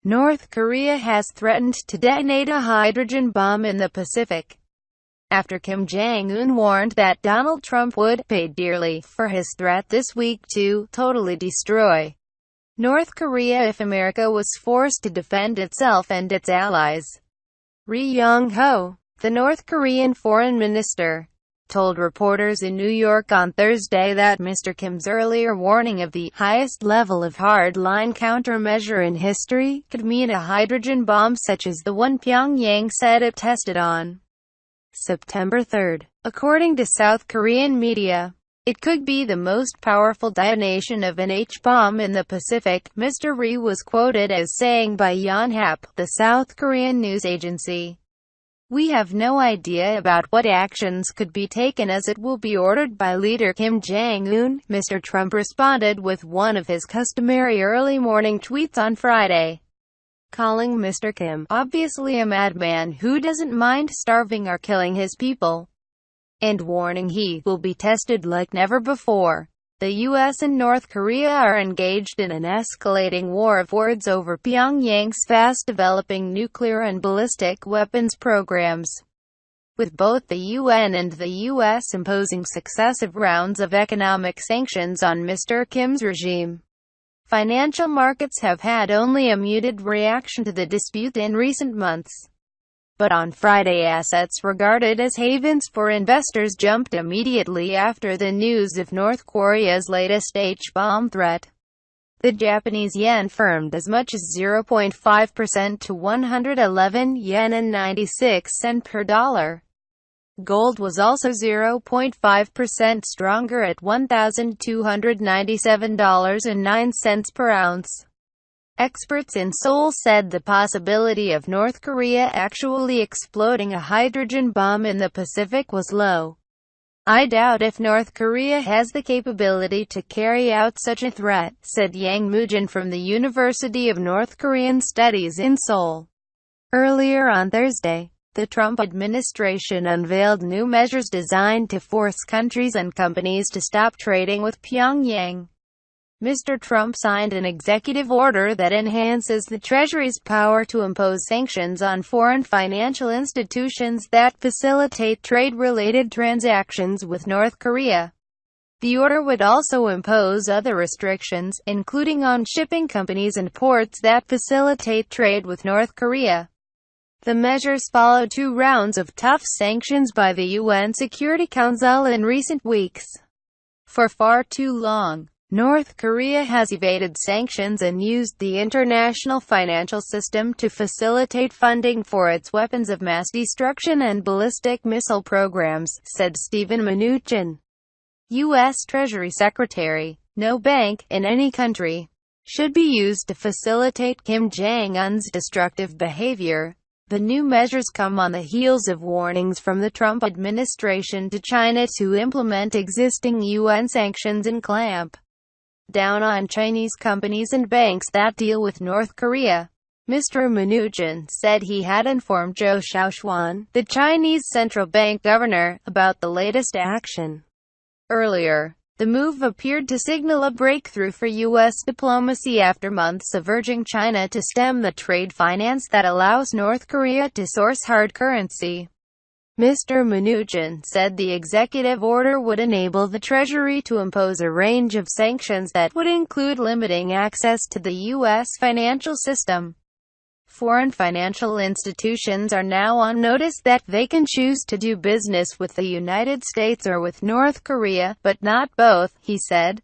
North Korea has threatened to detonate a hydrogen bomb in the Pacific, after Kim Jong Un warned that Donald Trump would pay dearly for his threat this week to totally destroy North Korea if America was forced to defend itself and its allies. Yong Ho, the North Korean foreign minister, told reporters in New York on Thursday that Mr. Kim's earlier warning of the highest level of hardline countermeasure in history could mean a hydrogen bomb such as the one Pyongyang said it tested on September 3. According to South Korean media, it could be the most powerful detonation of an H-bomb in the Pacific, Mr. Ri was quoted as saying by Yonhap, the South Korean news agency. "We have no idea about what actions could be taken as it will be ordered by leader Kim Jong Un," Mr. Trump responded with one of his customary early morning tweets on Friday, calling Mr. Kim obviously a madman who doesn't mind starving or killing his people, and warning he will be tested like never before. The U.S. and North Korea are engaged in an escalating war of words over Pyongyang's fast-developing nuclear and ballistic weapons programs, with both the UN and the U.S. imposing successive rounds of economic sanctions on Mr. Kim's regime. Financial markets have had only a muted reaction to the dispute in recent months, but on Friday assets regarded as havens for investors jumped immediately after the news of North Korea's latest H-bomb threat. The Japanese yen firmed as much as 0.5% to 111 yen and 96 cents per dollar. Gold was also 0.5% stronger at $1,297.09 per ounce. Experts in Seoul said the possibility of North Korea actually exploding a hydrogen bomb in the Pacific was low. "I doubt if North Korea has the capability to carry out such a threat," said Yang Mujin from the University of North Korean Studies in Seoul. Earlier on Thursday, the Trump administration unveiled new measures designed to force countries and companies to stop trading with Pyongyang. Mr. Trump signed an executive order that enhances the Treasury's power to impose sanctions on foreign financial institutions that facilitate trade-related transactions with North Korea. The order would also impose other restrictions, including on shipping companies and ports that facilitate trade with North Korea. The measures follow 2 rounds of tough sanctions by the UN Security Council in recent weeks. For far too long, North Korea has evaded sanctions and used the international financial system to facilitate funding for its weapons of mass destruction and ballistic missile programs, said Steven Mnuchin, U.S. Treasury Secretary. "No bank, in any country, should be used to facilitate Kim Jong Un's destructive behavior." The new measures come on the heels of warnings from the Trump administration to China to implement existing UN sanctions and clamp down on Chinese companies and banks that deal with North Korea. Mr. Mnuchin said he had informed Zhou Xiaochuan, the Chinese central bank governor, about the latest action. Earlier, the move appeared to signal a breakthrough for U.S. diplomacy after months of urging China to stem the trade finance that allows North Korea to source hard currency. Mr. Mnuchin said the executive order would enable the Treasury to impose a range of sanctions that would include limiting access to the U.S. financial system. Foreign financial institutions are now on notice that they can choose to do business with the United States or with North Korea, but not both, he said.